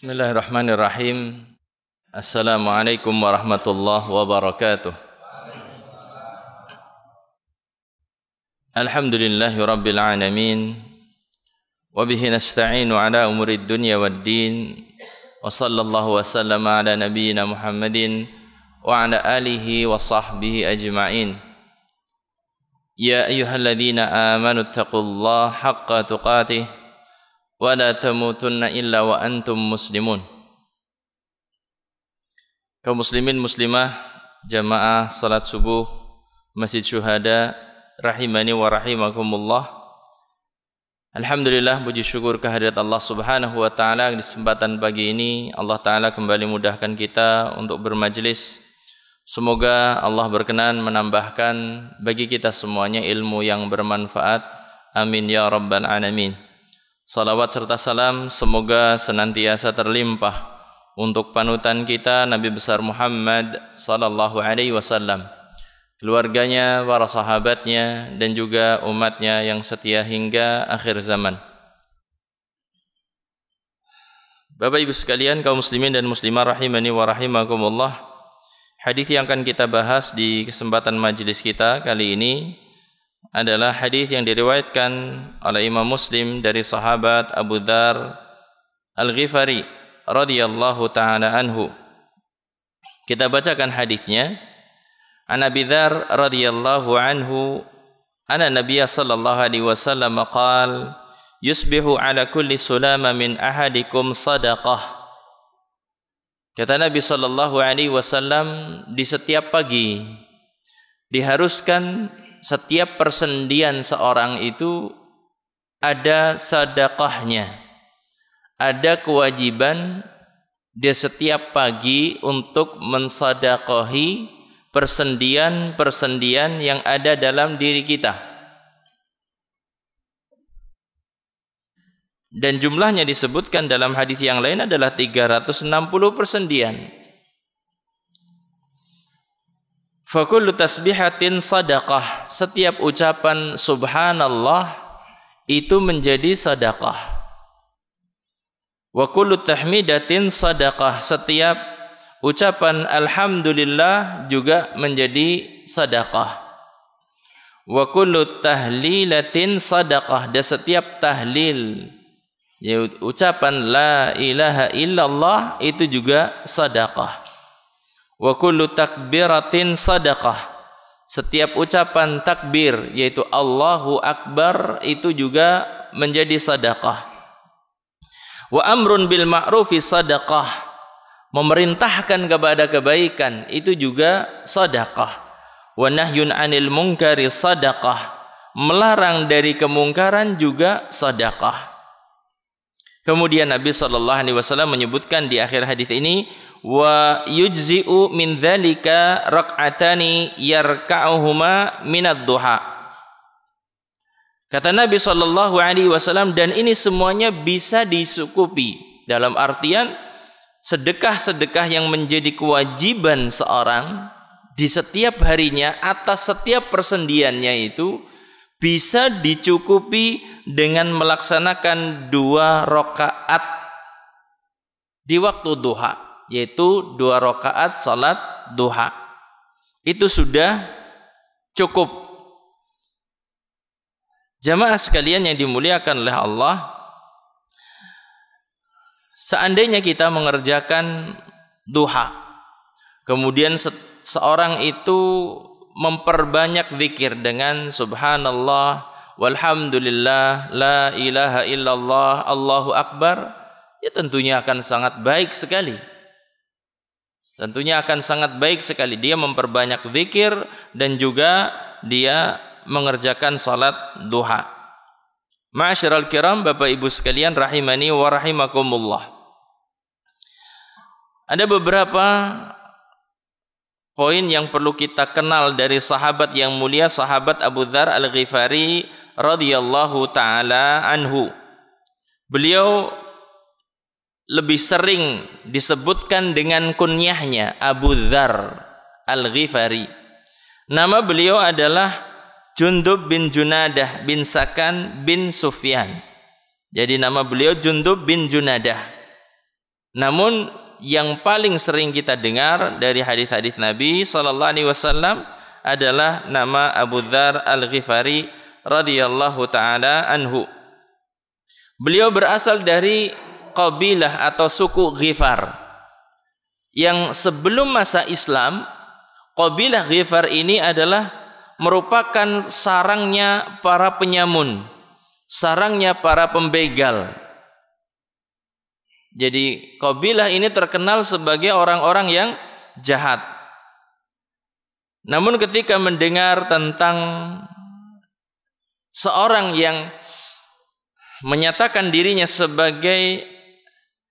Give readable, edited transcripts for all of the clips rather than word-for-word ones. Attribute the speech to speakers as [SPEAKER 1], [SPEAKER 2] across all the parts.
[SPEAKER 1] Bismillahirrahmanirrahim. Assalamualaikum warahmatullahi wabarakatuh. Alhamdulillahi rabbil alamin. Wa bihi nasta'inu ala umurid dunya waddin. Wa sallallahu wa sallama ala nabiyyina Muhammadin wa ala alihi wa sahbihi ajma'in. Ya ayyuhalladzina amanu taqullaha haqqa tuqatih wa la tamutunna illa wa antum muslimun. Kaum muslimin muslimah jamaah salat subuh Masjid Syuhada rahimani wa rahimakumullah. Alhamdulillah, puji syukur kehadirat Allah Subhanahu wa taala. Di kesempatan pagi ini Allah taala kembali mudahkan kita untuk bermajelis. Semoga Allah berkenan menambahkan bagi kita semuanya ilmu yang bermanfaat. Amin ya rabbal alamin. Salawat serta salam semoga senantiasa terlimpah untuk panutan kita Nabi besar Muhammad sallallahu alaihi wasallam, keluarganya, para sahabatnya, dan juga umatnya yang setia hingga akhir zaman. Bapak Ibu sekalian, kaum muslimin dan muslimah rahimani wa rahimakumullah. Hadis yang akan kita bahas di kesempatan majelis kita kali ini adalah hadis yang diriwayatkan oleh Imam Muslim dari sahabat Abu Dzar Al-Ghifari radhiyallahu taala anhu. Kita bacakan hadisnya. An Abi Dzar radhiyallahu anhu anna Nabiy sallallahu alaihi wasallam qaal yusbihu ala kulli sulama min ahadikum sadaqah. Kata Nabi sallallahu alaihi wasallam, di setiap pagi diharuskan setiap persendian seorang itu ada sedekahnya, ada kewajiban di setiap pagi untuk mensedekahi persendian-persendian yang ada dalam diri kita. Dan jumlahnya disebutkan dalam hadis yang lain adalah 360 persendian. Fakullu tasbihatin sadaqah, setiap ucapan subhanallah itu menjadi sadaqah. Wa kullu tahmidatin sadaqah, setiap ucapan alhamdulillah juga menjadi sadaqah. Wa kullu tahlilatin sadaqah, dan setiap tahlil, ya, ucapan la ilaha illallah itu juga sadaqah. Wa kullu takbiratin sadaqah, setiap ucapan takbir yaitu Allahu Akbar itu juga menjadi sadaqah. Wa amrun bil ma'rufi sadaqah, memerintahkan kepada kebaikan itu juga sadaqah. Wa nahyun 'anil munkari sadaqah, melarang dari kemungkaran juga sadaqah. Kemudian Nabi sallallahu alaihi wasallam menyebutkan di akhir hadis ini, wa yujzi'u min dzalika rak'atani yarka'uhuma minad duha. Kata Nabi sallallahu alaihi wasallam, dan ini semuanya bisa disukupi, dalam artian sedekah-sedekah yang menjadi kewajiban seorang di setiap harinya atas setiap persendiannya itu bisa dicukupi dengan melaksanakan 2 rakaat di waktu duha, yaitu 2 rakaat salat duha. Itu sudah cukup. Jamaah sekalian yang dimuliakan oleh Allah, seandainya kita mengerjakan duha, kemudian seorang itu memperbanyak zikir dengan subhanallah, walhamdulillah, la ilaha illallah, Allahu Akbar, ya tentunya akan sangat baik sekali. Tentunya akan sangat baik sekali dia memperbanyak zikir dan juga dia mengerjakan salat duha. Ma'asyiral kiram, Bapak Ibu sekalian rahimani wa rahimakumullah. Ada beberapa poin yang perlu kita kenal dari sahabat yang mulia, sahabat Abu Dzar Al-Ghifari radhiyallahu taala anhu. Beliau lebih sering disebutkan dengan kunyahnya Abu Dzar Al-Ghifari. Nama beliau adalah Jundub bin Junadah bin Sakan bin Sufyan. Jadi nama beliau Jundub bin Junadah. Namun yang paling sering kita dengar dari hadis-hadis Nabi sallallahu alaihi wasallam adalah nama Abu Dzar Al-Ghifari radhiyallahu taala anhu. Beliau berasal dari kabilah atau suku Ghifar, yang sebelum masa Islam kabilah Ghifar ini adalah merupakan sarangnya para penyamun, sarangnya para pembegal. Jadi kabilah ini terkenal sebagai orang-orang yang jahat. Namun ketika mendengar tentang seorang yang menyatakan dirinya sebagai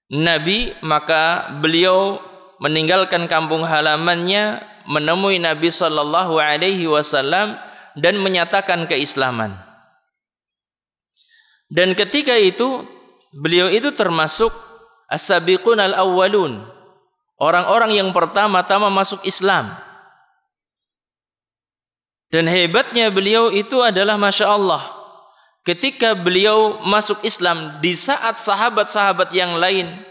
[SPEAKER 1] nabi, maka beliau meninggalkan kampung halamannya, menemui Nabi sallallahu alaihi wasallam dan menyatakan keislaman. Dan ketika itu beliau itu termasuk as-sabiqun al-awwalun, orang-orang yang pertama-tama masuk Islam. Dan hebatnya beliau itu adalah Masya Allah, ketika beliau masuk Islam di saat sahabat-sahabat yang lain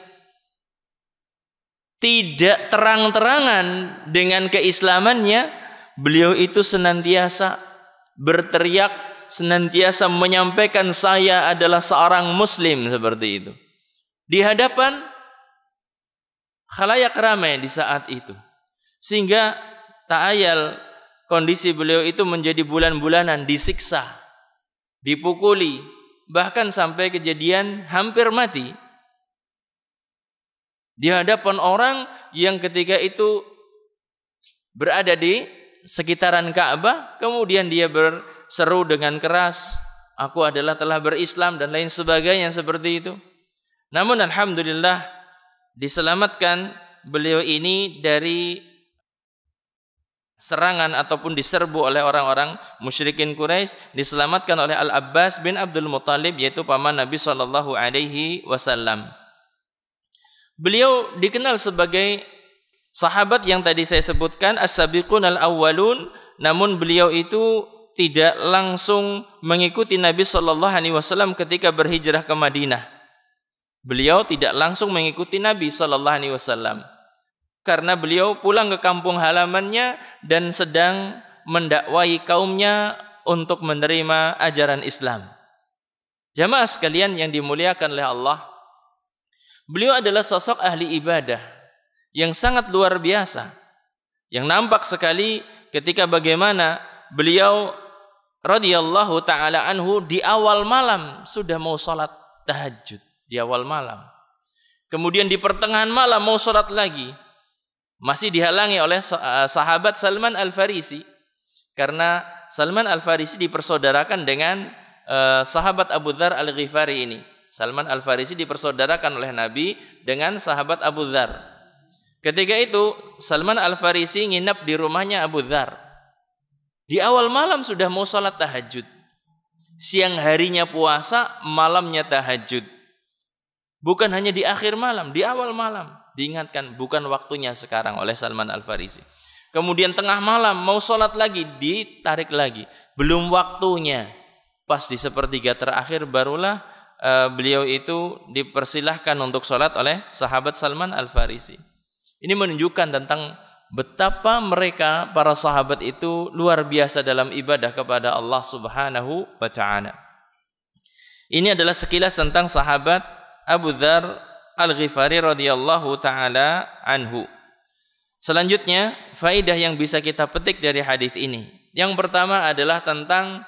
[SPEAKER 1] tidak terang-terangan dengan keislamannya, beliau itu senantiasa berteriak, senantiasa menyampaikan saya adalah seorang muslim, seperti itu di hadapan khalayak ramai di saat itu. Sehingga tak ayal kondisi beliau itu menjadi bulan-bulanan disiksa, dipukuli, bahkan sampai kejadian hampir mati di hadapan orang yang ketika itu berada di sekitaran Ka'bah. Kemudian dia berseru dengan keras, aku adalah telah berislam dan lain sebagainya seperti itu. Namun alhamdulillah diselamatkan beliau ini dari serangan ataupun diserbu oleh orang-orang musyrikin Quraisy, diselamatkan oleh Al-Abbas bin Abdul Muttalib, yaitu paman Nabi sallallahu alaihi wasallam. Beliau dikenal sebagai sahabat yang tadi saya sebutkan, as-sabiqun al-awwalun, namun beliau itu tidak langsung mengikuti Nabi sallallahu alaihi wasallam ketika berhijrah ke Madinah. Beliau tidak langsung mengikuti Nabi sallallahu alaihi wasallam, karena beliau pulang ke kampung halamannya dan sedang mendakwai kaumnya untuk menerima ajaran Islam. Jamaah sekalian yang dimuliakan oleh Allah, beliau adalah sosok ahli ibadah yang sangat luar biasa, yang nampak sekali ketika bagaimana beliau radhiyallahu taala anhu di awal malam sudah mau salat tahajud di awal malam. Kemudian di pertengahan malam mau salat lagi, masih dihalangi oleh sahabat Salman Al-Farisi, karena Salman Al-Farisi dipersaudarakan dengan sahabat Abu Dzar Al-Ghifari ini. Salman Al-Farisi dipersaudarakan oleh Nabi dengan sahabat Abu Dzar. Ketika itu Salman Al-Farisi nginap di rumahnya Abu Dzar. Di awal malam sudah mau salat tahajud. Siang harinya puasa, malamnya tahajud. Bukan hanya di akhir malam, di awal malam diingatkan bukan waktunya sekarang oleh Salman Al-Farisi. Kemudian tengah malam mau sholat lagi, ditarik lagi, belum waktunya. Pas di sepertiga terakhir barulah beliau itu dipersilahkan untuk sholat oleh sahabat Salman Al-Farisi. Ini menunjukkan tentang betapa mereka para sahabat itu luar biasa dalam ibadah kepada Allah Subhanahu wa ta'ala. Ini adalah sekilas tentang sahabat Abu Dzar Al-Ghifari radhiyallahu taala anhu. Selanjutnya, faedah yang bisa kita petik dari hadis ini. Yang pertama adalah tentang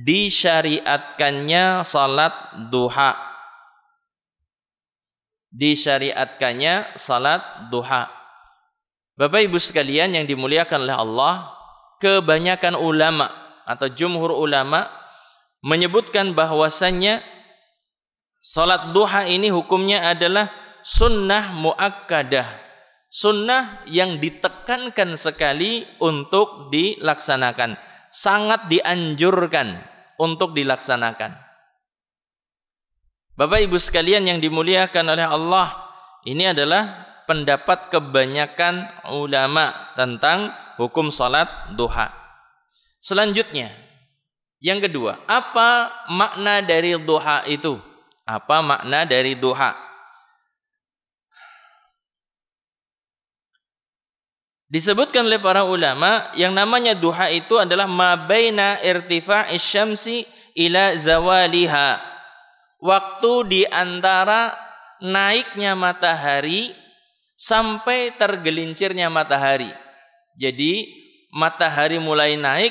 [SPEAKER 1] disyariatkannya salat duha. Disyariatkannya salat duha. Bapak Ibu sekalian yang dimuliakan oleh Allah, kebanyakan ulama atau jumhur ulama menyebutkan bahwasannya salat duha ini hukumnya adalah sunnah muakkadah, sunnah yang ditekankan sekali untuk dilaksanakan, sangat dianjurkan untuk dilaksanakan. Bapak Ibu sekalian yang dimuliakan oleh Allah, ini adalah pendapat kebanyakan ulama tentang hukum salat duha. Selanjutnya, yang kedua, apa makna dari duha itu? Apa makna dari duha? Disebutkan oleh para ulama yang namanya duha itu adalah ma baina irtifa'is syamsi ila zawaliha. Waktu di antara naiknya matahari sampai tergelincirnya matahari. Jadi matahari mulai naik,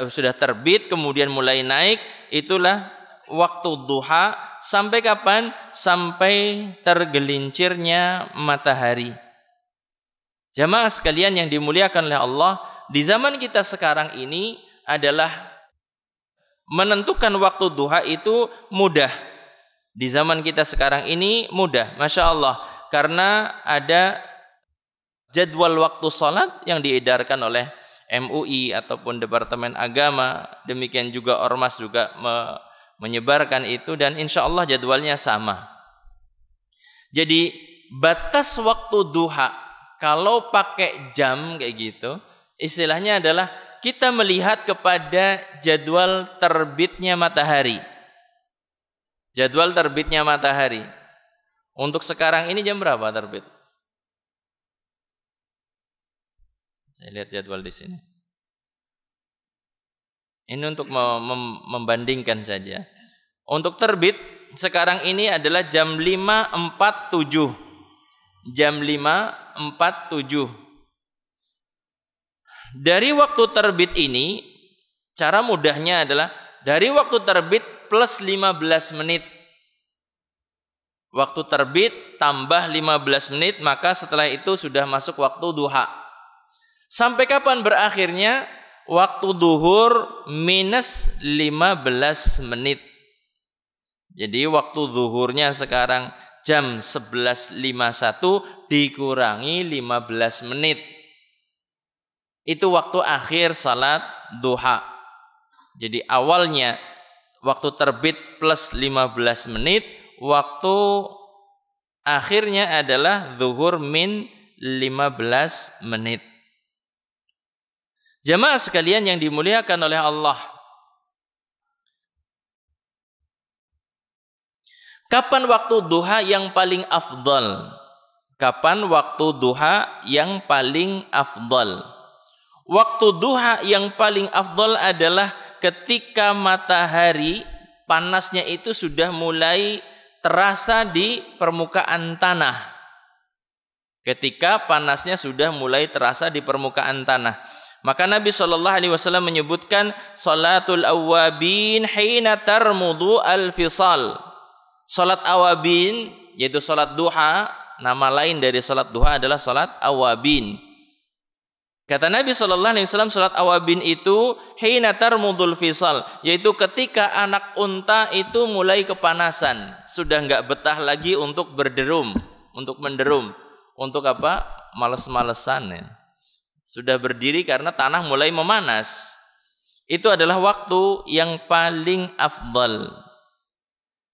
[SPEAKER 1] sudah terbit kemudian mulai naik, itulah waktu duha. Sampai kapan? Sampai tergelincirnya matahari. Jamaah sekalian yang dimuliakan oleh Allah, di zaman kita sekarang ini adalah menentukan waktu duha itu mudah. Di zaman kita sekarang ini mudah, Masya Allah. Karena ada jadwal waktu sholat yang diedarkan oleh MUI ataupun Departemen Agama. Demikian juga Ormas juga menyebarkan itu, dan insya Allah jadwalnya sama. Jadi batas waktu duha kalau pakai jam kayak gitu, istilahnya adalah kita melihat kepada jadwal terbitnya matahari. Jadwal terbitnya matahari. Untuk sekarang ini jam berapa terbit? Saya lihat jadwal di sini. Ini untuk membandingkan saja. Untuk terbit sekarang ini adalah jam 5.47. Jam 5.47. Dari waktu terbit ini, cara mudahnya adalah dari waktu terbit plus 15 menit. Waktu terbit tambah 15 menit, maka setelah itu sudah masuk waktu duha. Sampai kapan berakhirnya? Waktu duhur minus 15 menit. Jadi waktu duhurnya sekarang jam 11.51 dikurangi 15 menit. Itu waktu akhir salat duha. Jadi awalnya waktu terbit plus 15 menit, waktu akhirnya adalah zuhur min 15 menit. Jamaah sekalian yang dimuliakan oleh Allah, kapan waktu duha yang paling afdal? Kapan waktu duha yang paling afdal? Waktu duha yang paling afdal adalah ketika matahari panasnya itu sudah mulai terasa di permukaan tanah. Ketika panasnya sudah mulai terasa di permukaan tanah. Maka Nabi SAW menyebutkan salatul awabin hina tarmudu al-fisal. Salat awabin, yaitu salat duha, nama lain dari salat duha adalah salat awabin. Kata Nabi SAW, salat awabin itu hina tarmudul fisal, yaitu ketika anak unta itu mulai kepanasan, sudah enggak betah lagi untuk berderum, untuk menderum. Untuk apa? Males-malesan ya. Sudah berdiri karena tanah mulai memanas. Itu adalah waktu yang paling afdal.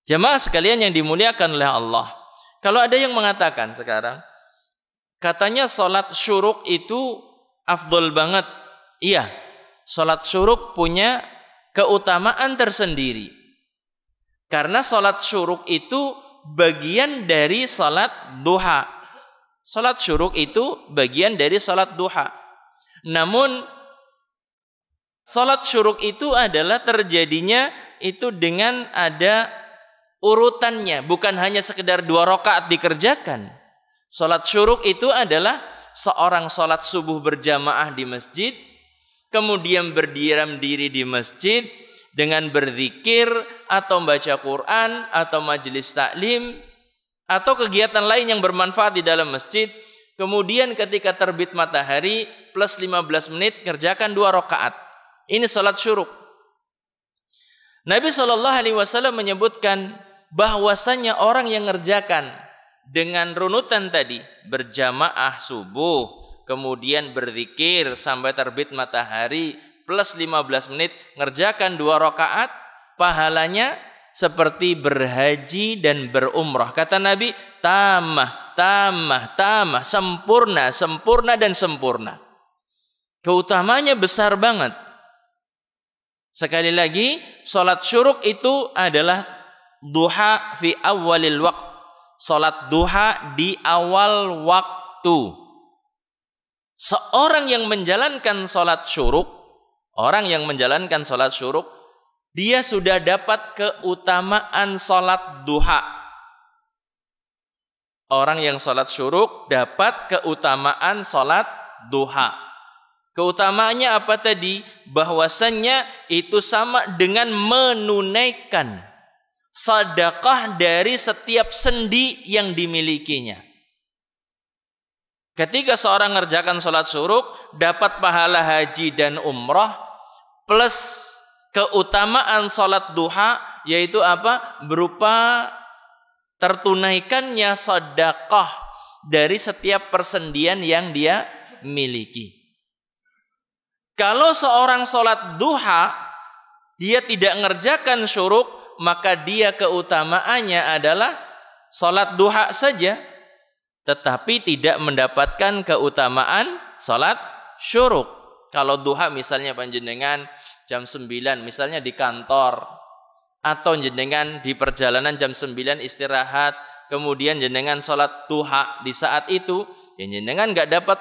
[SPEAKER 1] Jamaah sekalian yang dimuliakan oleh Allah. Kalau ada yang mengatakan sekarang, katanya salat syuruk itu afdal banget. Iya, salat syuruk punya keutamaan tersendiri. Karena salat syuruk itu bagian dari salat duha. Salat syuruk itu bagian dari salat duha. Namun salat syuruk itu adalah terjadinya itu dengan ada urutannya, bukan hanya sekedar 2 rakaat dikerjakan. Salat syuruk itu adalah seorang salat subuh berjamaah di masjid, kemudian berdiam diri di masjid dengan berzikir atau membaca Quran atau majelis taklim atau kegiatan lain yang bermanfaat di dalam masjid. Kemudian ketika terbit matahari plus 15 menit kerjakan 2 rakaat. Ini salat syuruk. Nabi SAW menyebutkan bahwasannya orang yang mengerjakan dengan runutan tadi, berjamaah subuh, kemudian berzikir sampai terbit matahari plus 15 menit, ngerjakan 2 rakaat, pahalanya seperti berhaji dan berumrah. Kata Nabi, tamah, sempurna, sempurna dan sempurna. Keutamaannya besar banget. Sekali lagi, salat syuruk itu adalah duha fi awalil waqt. Salat duha di awal waktu. Seorang yang menjalankan sholat syuruk, orang yang menjalankan sholat syuruk, dia sudah dapat keutamaan sholat duha. Orang yang sholat syuruk dapat keutamaan sholat duha. Keutamaannya apa tadi? Bahwasannya itu sama dengan menunaikan sedekah dari setiap sendi yang dimilikinya. Ketika seorang mengerjakan sholat syuruk, dapat pahala haji dan umrah, plus keutamaan sholat duha, yaitu apa? Berupa tertunaikannya sedekah dari setiap persendian yang dia miliki. Kalau seorang sholat duha, dia tidak mengerjakan syuruk, maka dia keutamaannya adalah sholat duha saja, tetapi tidak mendapatkan keutamaan sholat syuruk. Kalau duha misalnya panjenengan jam 9 misalnya di kantor, atau jenengan di perjalanan jam 9 istirahat, kemudian jenengan sholat duha di saat itu, ya jenengan nggak dapat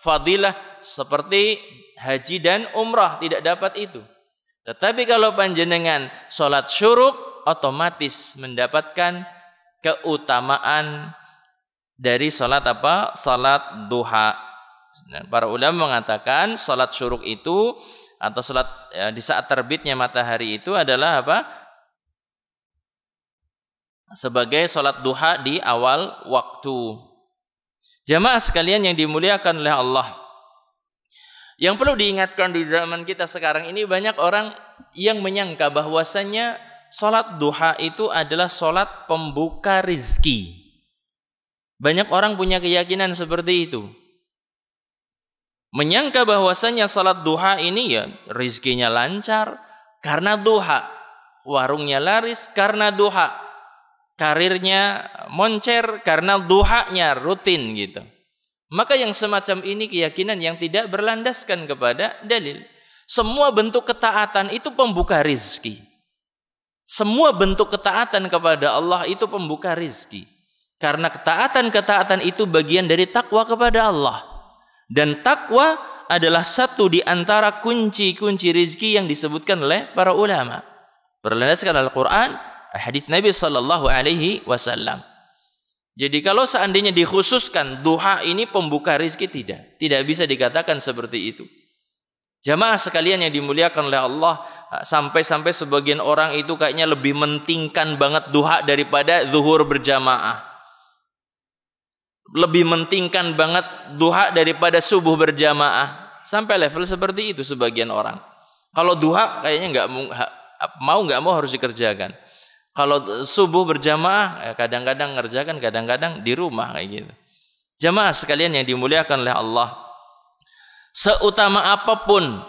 [SPEAKER 1] fadilah seperti haji dan umrah, tidak dapat itu. Tetapi kalau panjenengan sholat syuruk, otomatis mendapatkan keutamaan dari sholat apa? Sholat duha. Para ulama mengatakan sholat syuruk itu atau sholat di saat terbitnya matahari itu adalah apa? Sebagai sholat duha di awal waktu. Jamaah sekalian yang dimuliakan oleh Allah, yang perlu diingatkan di zaman kita sekarang ini, banyak orang yang menyangka bahwasannya sholat duha itu adalah sholat pembuka rizki. Banyak orang punya keyakinan seperti itu, menyangka bahwasannya sholat duha ini ya rizkinya lancar karena duha, warungnya laris karena duha, karirnya moncer karena duhanya rutin gitu. Maka yang semacam ini keyakinan yang tidak berlandaskan kepada dalil. Semua bentuk ketaatan itu pembuka rizki. Semua bentuk ketaatan kepada Allah itu pembuka rizki. Karena ketaatan-ketaatan itu bagian dari takwa kepada Allah. Dan takwa adalah satu di antara kunci-kunci rizki yang disebutkan oleh para ulama. Berlandaskan Al-Quran, hadits Nabi Sallallahu Alaihi Wasallam. Jadi kalau seandainya dikhususkan duha ini pembuka rizki, tidak bisa dikatakan seperti itu. Jamaah sekalian yang dimuliakan oleh Allah, sampai-sampai sebagian orang itu kayaknya lebih mentingkan banget duha daripada zuhur berjamaah. Lebih mentingkan banget duha daripada subuh berjamaah. Sampai level seperti itu sebagian orang. Kalau duha kayaknya nggak mau harus dikerjakan. Kalau subuh berjamaah kadang-kadang ngerjakan, kadang-kadang di rumah kayak gitu. Jamaah sekalian yang dimuliakan oleh Allah, seutama apapun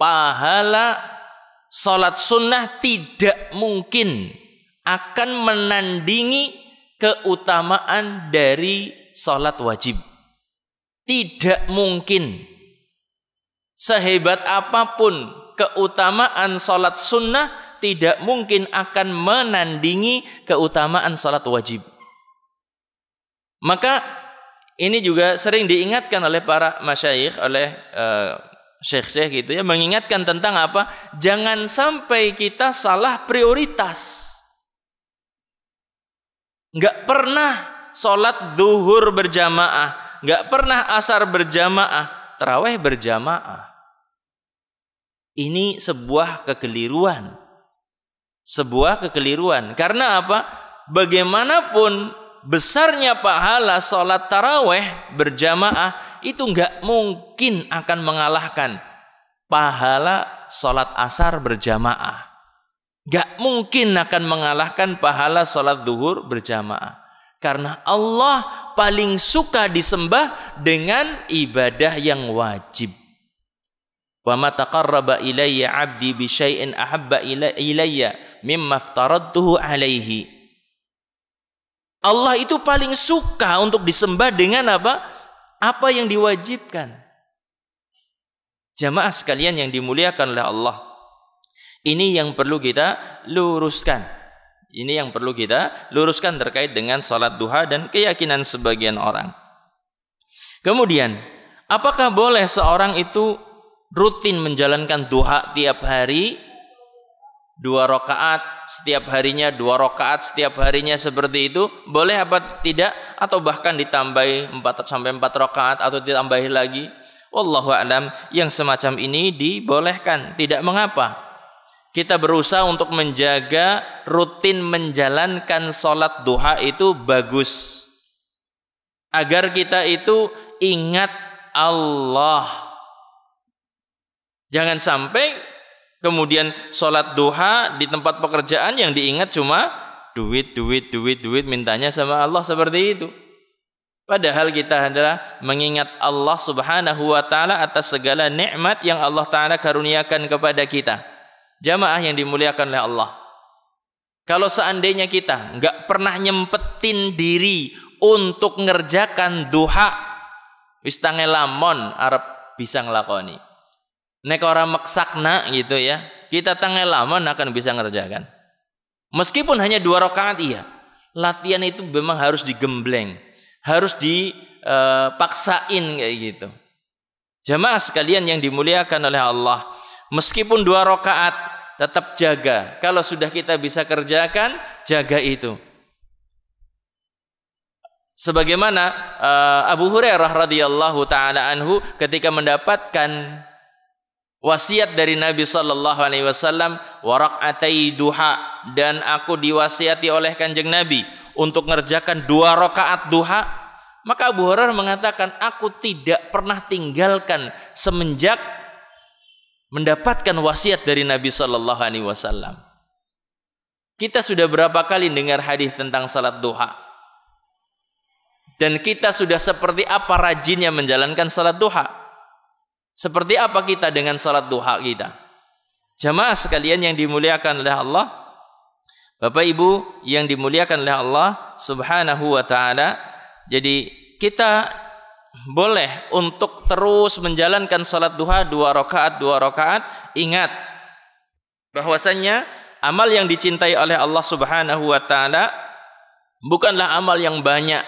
[SPEAKER 1] pahala salat sunnah tidak mungkin akan menandingi keutamaan dari salat wajib. Tidak mungkin. Sehebat apapun keutamaan salat sunnah, tidak mungkin akan menandingi keutamaan salat wajib. Maka ini juga sering diingatkan oleh para masyayikh, oleh syekh-syekh gitu ya, mengingatkan tentang apa? Jangan sampai kita salah prioritas. Enggak pernah salat zuhur berjamaah, enggak pernah asar berjamaah, tarawih berjamaah. Ini sebuah kekeliruan. Sebuah kekeliruan. Karena apa? Bagaimanapun besarnya pahala sholat taraweh berjamaah, itu enggak mungkin akan mengalahkan pahala sholat asar berjamaah. Enggak mungkin akan mengalahkan pahala sholat zuhur berjamaah. Karena Allah paling suka disembah dengan ibadah yang wajib. Wa ma taqarraba ilayya 'abdi bi syai'in ahabba ilayya mimma aftaradtuhu alaihi. Allah itu paling suka untuk disembah dengan apa? Apa yang diwajibkan. Jamaah sekalian yang dimuliakan oleh Allah, ini yang perlu kita luruskan. Ini yang perlu kita luruskan terkait dengan salat duha dan keyakinan sebagian orang. Kemudian Apakah boleh seorang itu rutin menjalankan duha tiap hari 2 rakaat, setiap harinya 2 rakaat, setiap harinya seperti itu? Boleh apa tidak? Atau bahkan ditambahi 4 sampai 4 rakaat atau ditambahi lagi? Wallahu a'lam, yang semacam ini dibolehkan, tidak mengapa. Kita berusaha untuk menjaga rutin menjalankan sholat duha itu bagus, agar kita itu ingat Allah. Jangan sampai kemudian sholat duha di tempat pekerjaan yang diingat cuma duit, mintanya sama Allah seperti itu. Padahal kita adalah mengingat Allah subhanahu wa ta'ala atas segala nikmat yang Allah ta'ala karuniakan kepada kita. Jamaah yang dimuliakan oleh Allah, kalau seandainya kita nggak pernah nyempetin diri untuk ngerjakan duha, wis tange lamon arep bisa ngelakoni. Nek ora meksakna gitu ya, kita tange lamon akan bisa ngerjakan. Meskipun hanya 2 rakaat, iya. Latihan itu memang harus digembleng, harus dipaksain kayak gitu. Jamaah sekalian yang dimuliakan oleh Allah, meskipun 2 rakaat tetap jaga. Kalau sudah kita bisa kerjakan, jaga itu. Sebagaimana Abu Hurairah radhiyallahu taala anhu ketika mendapatkan wasiat dari Nabi sallallahu alaihi wasallam, wa rak'atai duha, dan aku diwasiati oleh Kanjeng Nabi untuk mengerjakan 2 rakaat duha, maka Abu Hurairah mengatakan, aku tidak pernah tinggalkan semenjak mendapatkan wasiat dari Nabi sallallahu alaihi wasallam. Kita sudah berapa kali dengar hadis tentang salat duha? Dan kita sudah seperti apa rajinnya menjalankan salat duha? Seperti apa kita dengan salat duha kita? Jamaah sekalian yang dimuliakan oleh Allah, Bapak Ibu yang dimuliakan oleh Allah subhanahu wa ta'ala, jadi kita boleh untuk terus menjalankan salat duha 2 rakaat. Ingat bahwasannya amal yang dicintai oleh Allah subhanahu wa ta'ala bukanlah amal yang banyak,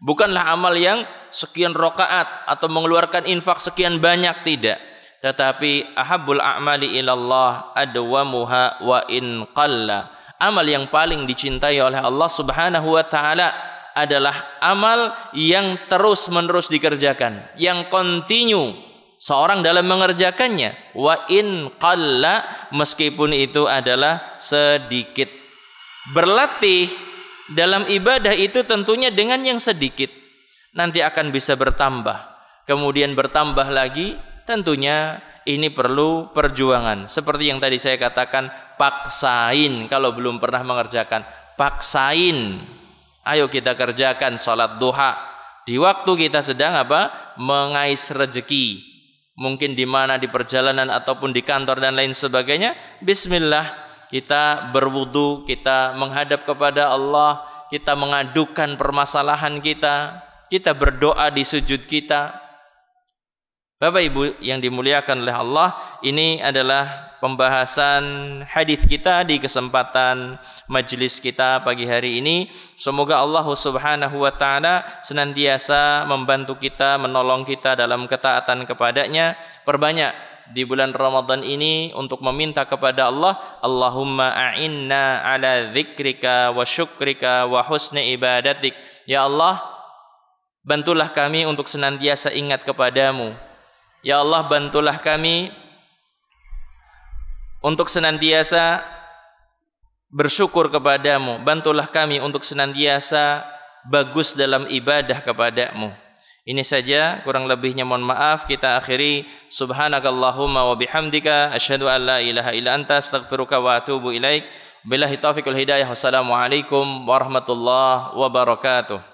[SPEAKER 1] bukanlah amal yang sekian rakaat atau mengeluarkan infak sekian banyak, tidak. Tetapi ahabbul a'mali ilallah adwamuha wa in qalla. Amal yang paling dicintai oleh Allah subhanahu wa ta'ala adalah amal yang terus-menerus dikerjakan, yang kontinu seorang dalam mengerjakannya. Wa in qalla, meskipun itu adalah sedikit. Berlatih dalam ibadah itu tentunya dengan yang sedikit, nanti akan bisa bertambah, kemudian bertambah lagi. Tentunya ini perlu perjuangan. Seperti yang tadi saya katakan, paksain. Kalau belum pernah mengerjakan, paksain. Ayo kita kerjakan sholat duha di waktu kita sedang mengais rezeki, mungkin di mana, di perjalanan ataupun di kantor dan lain sebagainya. Bismillah, kita berwudu, kita menghadap kepada Allah, kita mengadukan permasalahan kita, kita berdoa di sujud kita. Bapak Ibu yang dimuliakan oleh Allah, ini adalah pembahasan hadis kita di kesempatan majelis kita pagi hari ini. Semoga Allah subhanahu wa ta'ala senantiasa membantu kita, menolong kita dalam ketaatan kepadanya. Perbanyak di bulan Ramadan ini untuk meminta kepada Allah, Allahumma a'inna ala dzikrika wa syukrika wa husni ibadatik. Ya Allah, bantulah kami untuk senantiasa ingat kepadamu. Ya Allah, bantulah kami untuk senantiasa bersyukur kepadamu. Bantulah kami untuk senantiasa bagus dalam ibadah kepadamu. Ini saja, kurang lebihnya mohon maaf. Kita akhiri. Subhanakallahumma wa bihamdika asyhadu an la ilaha illa anta astaghfiruka wa atubu ilaik. Billahi taufiq wal hidayah. Wassalamualaikum warahmatullahi wabarakatuh.